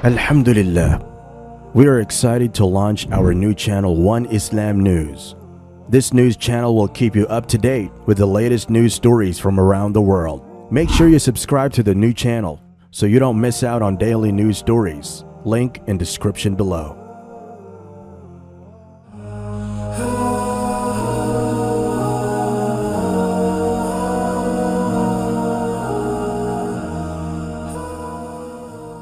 Alhamdulillah, we are excited to launch our new channel, One Islam News. This news channel will keep you up to date with the latest news stories from around the world. Make sure you subscribe to the new channel so you don't miss out on daily news stories. Link in description below.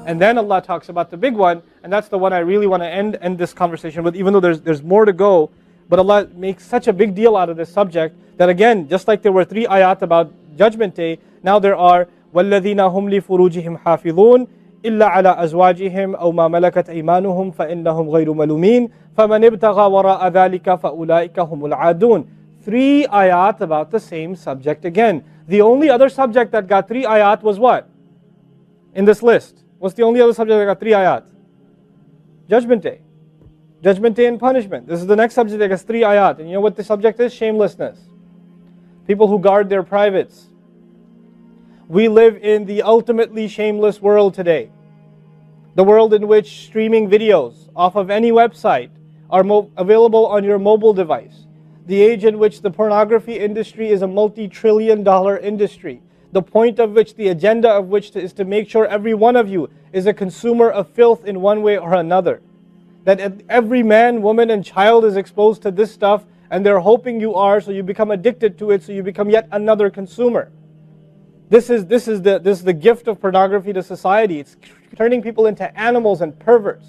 And then Allah talks about the big one, and that's the one I really want to end this conversation with, even though there's more to go. But Allah makes such a big deal out of this subject that, again, just like there were 3 ayat about Judgment Day, now there are وَالَّذِينَ هُمْ لِفُرُوجِهِمْ حَافِظُونَ إِلَّا عَلَى أَزْوَاجِهِمْ أَوْ مَا مَلَكَتْ أَيْمَانُهُمْ فَإِنَّهُمْ غَيْرُ مَلُومِينَ فَمَنِ ابْتَغَى وَرَاءَ ذَلِكَ فَأُولَٰئِكَ هُمُ الْعَادُونَ. 3 ayat about the same subject again. The only other subject that got 3 ayat was what? In this list. What's the only other subject that got 3 ayat? Judgment Day. Judgment Day and punishment. This is the next subject that gets 3 ayat. And you know what the subject is? Shamelessness. People who guard their privates. We live in the ultimately shameless world today. The world in which streaming videos off of any website are available on your mobile device. The age in which the pornography industry is a multi-trillion-dollar industry. The point of which, the agenda of which is to make sure every one of you is a consumer of filth in one way or another. That every man, woman, and child is exposed to this stuff, and they're hoping you are, so you become addicted to it, so you become yet another consumer. This is the gift of pornography to society. It's turning people into animals and perverts.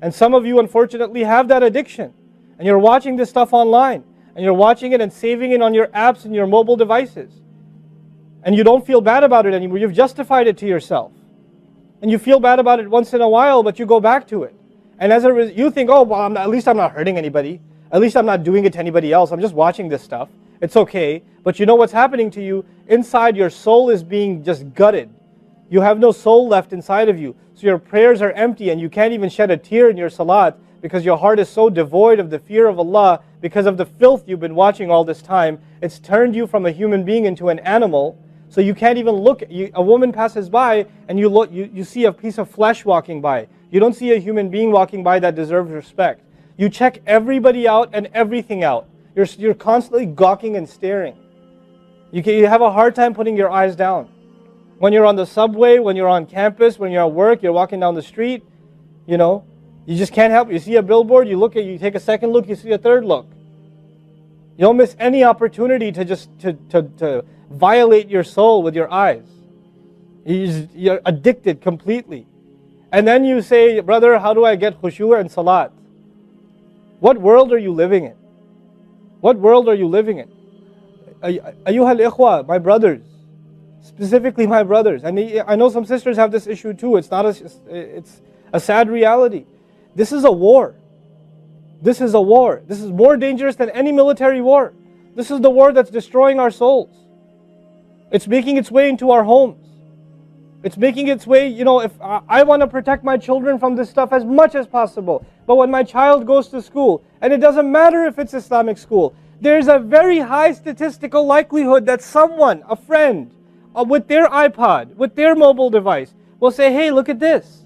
And some of you, unfortunately, have that addiction. And you're watching this stuff online, and you're watching it and saving it on your apps and your mobile devices. And you don't feel bad about it anymore. You've justified it to yourself. And you feel bad about it once in a while, but you go back to it. And as a result, you think, oh, well, at least I'm not hurting anybody. At least I'm not doing it to anybody else. I'm just watching this stuff. It's okay. But you know what's happening to you? Inside, your soul is being just gutted. You have no soul left inside of you. So your prayers are empty, and you can't even shed a tear in your salat because your heart is so devoid of the fear of Allah because of the filth you've been watching all this time. It's turned you from a human being into an animal. So you can't even look. A woman passes by and you see a piece of flesh walking by. You don't see a human being walking by that deserves respect. You check everybody out and everything out. You're constantly gawking and staring. You have a hard time putting your eyes down. When you're on the subway, when you're on campus, when you're at work, you're walking down the street, you just can't help it. You see a billboard, you take a second look, you see a third look. You don't miss any opportunity to just to violate your soul with your eyes. You're addicted completely. And then you say, brother, how do I get khushu' and salat? What world are you living in? What world are you living in? Ayyuhal ikhwa, my brothers. Specifically my brothers. And I know some sisters have this issue too. It's a sad reality. This is a war. This is a war. This is more dangerous than any military war. This is the war that's destroying our souls. It's making its way into our homes. It's making its way, if I want to protect my children from this stuff as much as possible. But when my child goes to school, and it doesn't matter if it's Islamic school, there's a very high statistical likelihood that someone, a friend, with their iPod, with their mobile device, will say, hey, look at this.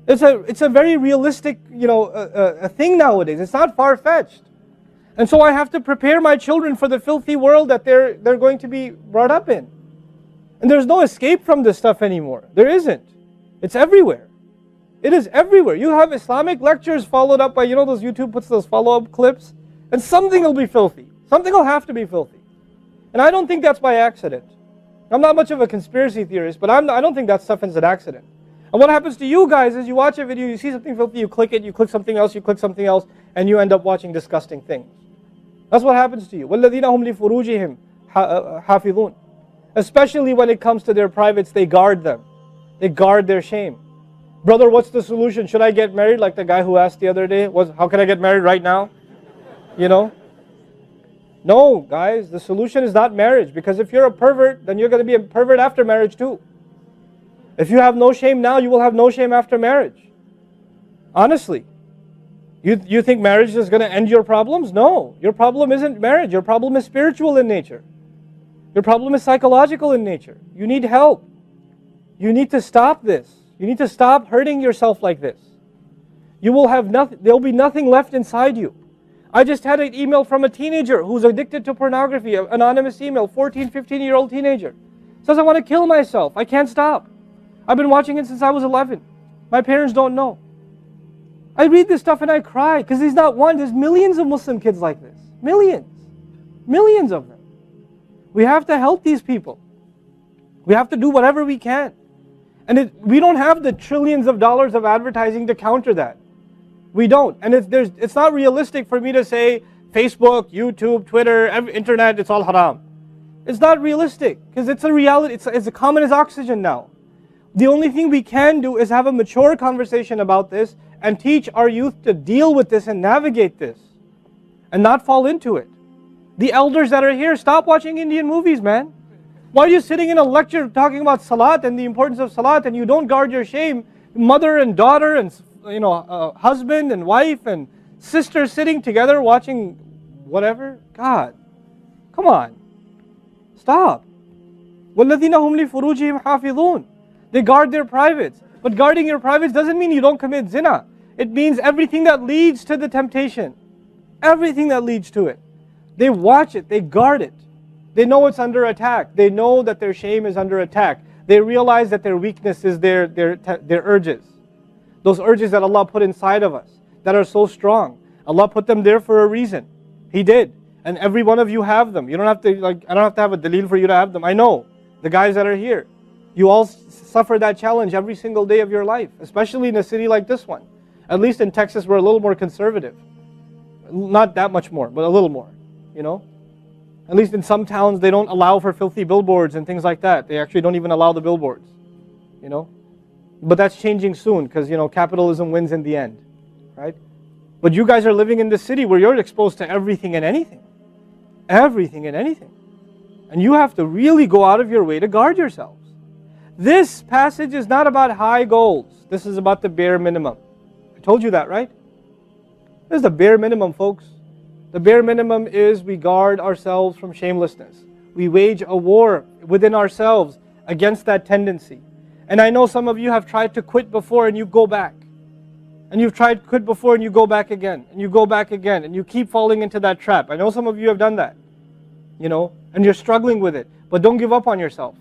It's a very realistic, a thing nowadays. It's not far-fetched. And so I have to prepare my children for the filthy world that they're going to be brought up in. And there's no escape from this stuff anymore. There isn't. It's everywhere. It is everywhere. You have Islamic lectures followed up by, those YouTube puts those follow-up clips, and something will be filthy. Something will have to be filthy. And I don't think that's by accident. I'm not much of a conspiracy theorist, but I don't think that stuff is an accident. And what happens to you guys is you watch a video, you see something filthy, you click it, you click something else, and you end up watching disgusting things. That's what happens to you. وَالَّذِينَ هُمْ لِفُرُوجِهِمْ حَافِظُونَ. Especially when it comes to their privates, they guard them. They guard their shame. Brother, what's the solution? Should I get married? Like the guy who asked the other day, how can I get married right now? No, guys, the solution is not marriage. Because if you're a pervert, then you're going to be a pervert after marriage too. If you have no shame now, you will have no shame after marriage. Honestly. You think marriage is going to end your problems? No. Your problem isn't marriage. Your problem is spiritual in nature. Your problem is psychological in nature. You need help. You need to stop this. You need to stop hurting yourself like this. You will have nothing, there'll be nothing left inside you. I just had an email from a teenager who's addicted to pornography, an anonymous email, 14, 15-year-old teenager. Says, I want to kill myself. I can't stop. I've been watching it since I was 11. My parents don't know. I read this stuff and I cry because he's not one. There's millions of Muslim kids like this. Millions. Millions of them. We have to help these people. We have to do whatever we can. And we don't have the trillions of dollars of advertising to counter that. We don't. And it's not realistic for me to say Facebook, YouTube, Twitter, internet, it's all haram. It's not realistic because it's a reality. It's as common as oxygen now. The only thing we can do is have a mature conversation about this and teach our youth to deal with this and navigate this and not fall into it. The elders that are here, stop watching Indian movies, man. Why are you sitting in a lecture talking about salat and the importance of salat and you don't guard your shame? Mother and daughter and husband and wife and sister sitting together watching whatever? God, come on. Stop. وَالَّذِينَ هُمْ لِفُرُوجِهِمْ حَافِظُونَ. They guard their privates. But guarding your privates doesn't mean you don't commit zina. It means everything that leads to the temptation. Everything that leads to it. They watch it. They guard it. They know it's under attack. They know that their shame is under attack. They realize that their weakness is their urges. Those urges that Allah put inside of us that are so strong. Allah put them there for a reason. He did. And every one of you have them. You don't have to, I don't have to have a dalil for you to have them. I know. The guys that are here. You all suffer that challenge every single day of your life. Especially in a city like this one. At least in Texas we're a little more conservative. Not that much more, but a little more. At least in some towns they don't allow for filthy billboards and things like that. They actually don't even allow the billboards. But that's changing soon because capitalism wins in the end. Right? But you guys are living in this city where you're exposed to everything and anything. Everything and anything. And you have to really go out of your way to guard yourselves. This passage is not about high goals. This is about the bare minimum. I told you that, right? This is the bare minimum, folks. The bare minimum is we guard ourselves from shamelessness. We wage a war within ourselves against that tendency. And I know some of you have tried to quit before and you go back. And you've tried to quit before and you go back again. And you go back again. And you keep falling into that trap. I know some of you have done that. And you're struggling with it. But don't give up on yourself.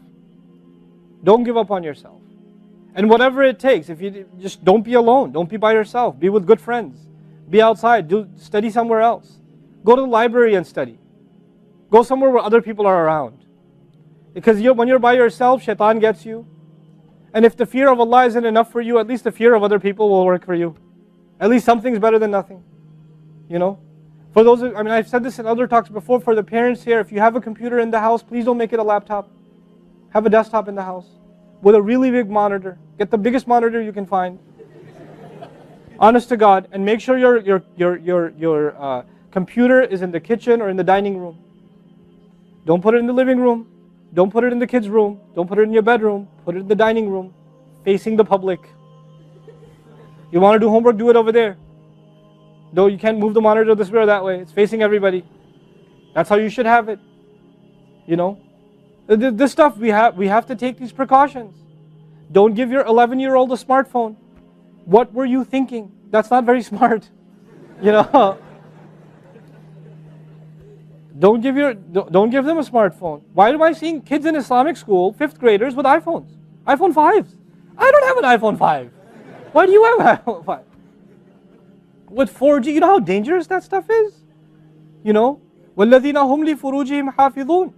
Don't give up on yourself. And whatever it takes, if you just don't be alone. Don't be by yourself. Be with good friends. Be outside. Study somewhere else. Go to the library and study. Go somewhere where other people are around. Because when you're by yourself, shaitan gets you. And if the fear of Allah isn't enough for you, at least the fear of other people will work for you. At least something's better than nothing. For those, I've said this in other talks before, for the parents here, if you have a computer in the house, please don't make it a laptop. Have a desktop in the house with a really big monitor. Get the biggest monitor you can find. Honest to God, and make sure your computer is in the kitchen or in the dining room. Don't put it in the living room. Don't put it in the kids' room. Don't put it in your bedroom. Put it in the dining room, facing the public. You want to do homework, do it over there. Though you can't move the monitor this way or that way. It's facing everybody. That's how you should have it. This stuff, we have to take these precautions. Don't give your 11-year-old a smartphone. What were you thinking? That's not very smart. Don't give them a smartphone. Why am I seeing kids in Islamic school, 5th graders, with iPhones? iPhone 5s. I don't have an iPhone 5. Why do you have an iPhone 5? With 4G, you know how dangerous that stuff is? وَالَّذِينَ هُمْ لِفُرُوجِهِمْ حَافِظُونَ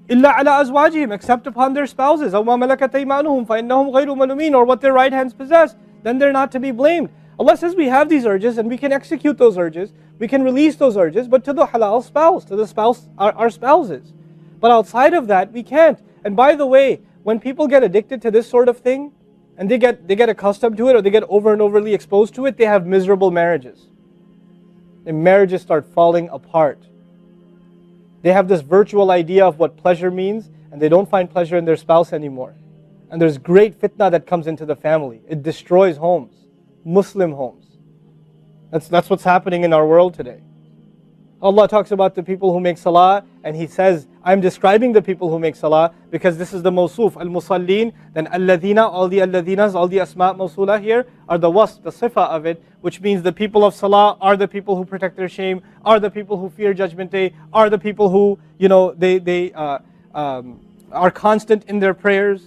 إِلَّا عَلَىٰ أَزْوَاجِهِمْ except upon their spouses أَوْ مَا مَلَكَتْ أَيْمَانُهُمْ فَإِنَّهُمْ غَيْرُ مَلُومِينَ or what their right hands possess, then they're not to be blamed. Allah says we have these urges and we can execute those urges, we can release those urges, but to the halal spouse, to the spouse, our spouses. But outside of that, we can't. And by the way, when people get addicted to this sort of thing, and they get accustomed to it, or they get over and overly exposed to it, they have miserable marriages. And marriages start falling apart. They have this virtual idea of what pleasure means, and they don't find pleasure in their spouse anymore. And there's great fitna that comes into the family. It destroys homes, Muslim homes. That's what's happening in our world today. Allah talks about the people who make salah, and He says, I'm describing the people who make salah, because this is the mawsuf, al-musallin. Then alladhina, all the alladhinas, all the asma' mawsula here are the wasf, the sifa of it, which means the people of salah are the people who protect their shame, are the people who fear judgment day, are the people who, they are constant in their prayers.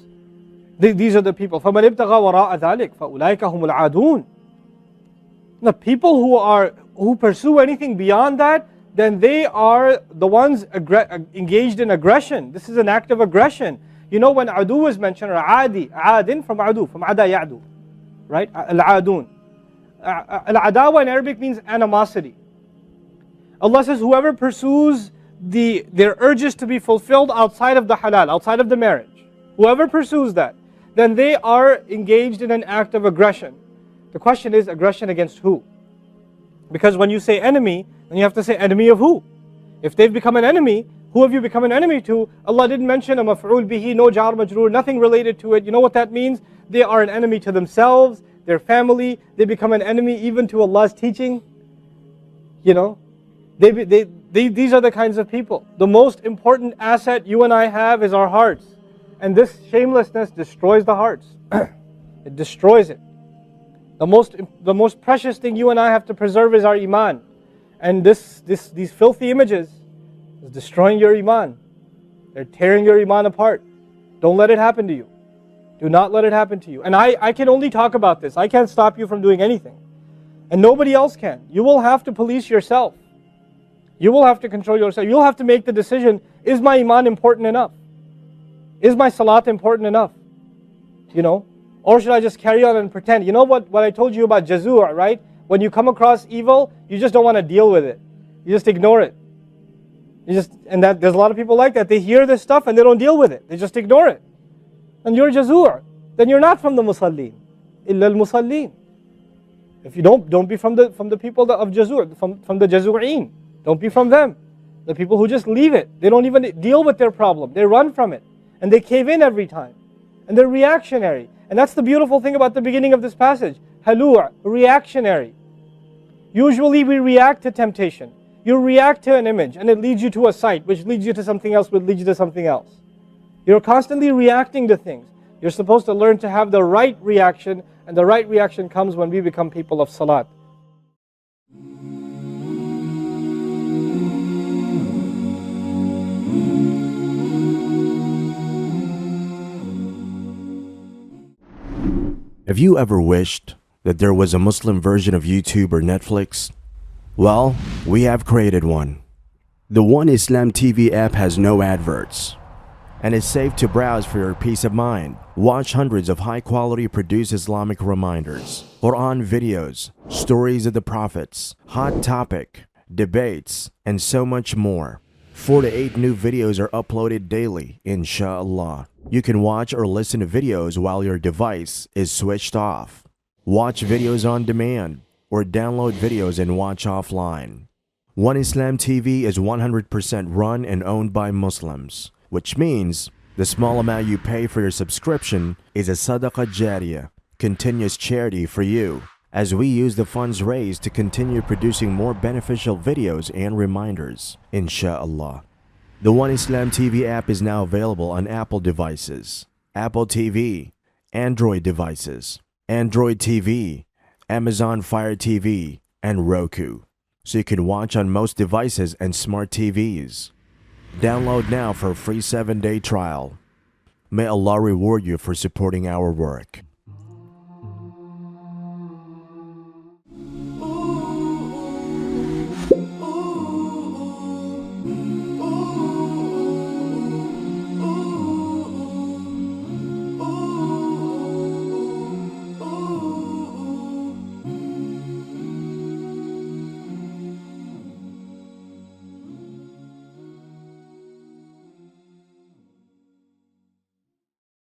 These are the people. فَمَنِ ابْتَغَى وَرَاءَ ذَلِكَ فَأُولَٰئِكَ هُمُ الْعَادُونَ. The people who pursue anything beyond that, then they are the ones engaged in aggression. This is an act of aggression. You know, when adu is mentioned, or adin from adu, from ada ya'du, right? Al-adun. Al-adawa in Arabic means animosity. Allah says, whoever pursues their urges to be fulfilled outside of the halal, outside of the marriage, whoever pursues that, then they are engaged in an act of aggression. The question is, aggression against who? Because when you say enemy, then you have to say enemy of who? If they've become an enemy, who have you become an enemy to? Allah didn't mention a maf'ul bihi, no jar majroor, nothing related to it. You know what that means? They are an enemy to themselves, their family. They become an enemy even to Allah's teaching. You know, these are the kinds of people. The most important asset you and I have is our hearts. And this shamelessness destroys the hearts. It destroys it. The most precious thing you and I have to preserve is our iman. And these filthy images is destroying your iman. They're tearing your iman apart. Don't let it happen to you. Do not let it happen to you. And I can only talk about this. I can't stop you from doing anything. And nobody else can. You will have to police yourself. You will have to control yourself. You'll have to make the decision, is my iman important enough? Is my salat important enough? You know? Or should I just carry on and pretend? You know what I told you about jazur, right? When you come across evil, you just don't want to deal with it. You just ignore it. There's a lot of people like that. They hear this stuff and they don't deal with it. They just ignore it. And you're jazur. Then you're not from the musallin. Illa al-musallin. If you don't be from the people of jazur, from the jazureen. Don't be from them. The people who just leave it. They don't even deal with their problem. They run from it. And they cave in every time. And they're reactionary. And that's the beautiful thing about the beginning of this passage. Halua, reactionary. Usually we react to temptation. You react to an image and it leads you to a site, which leads you to something else, which leads you to something else. You're constantly reacting to things. You're supposed to learn to have the right reaction, and the right reaction comes when we become people of salat. Have you ever wished that there was a Muslim version of YouTube or Netflix? Well, we have created one. The One Islam TV app has no adverts and is safe to browse for your peace of mind. Watch hundreds of high-quality produced Islamic reminders, Quran videos, stories of the prophets, hot topic, debates, and so much more. 4 to 8 new videos are uploaded daily, inshallah. You can watch or listen to videos while your device is switched off. Watch videos on demand or download videos and watch offline. One Islam TV is 100% run and owned by Muslims, which means the small amount you pay for your subscription is a sadaqah jariyah, continuous charity for you, as we use the funds raised to continue producing more beneficial videos and reminders, inshallah. The One Islam TV app is now available on Apple devices, Apple TV, Android devices, Android TV, Amazon Fire TV, and Roku, so you can watch on most devices and smart TVs. Download now for a free 7-day trial. May Allah reward you for supporting our work.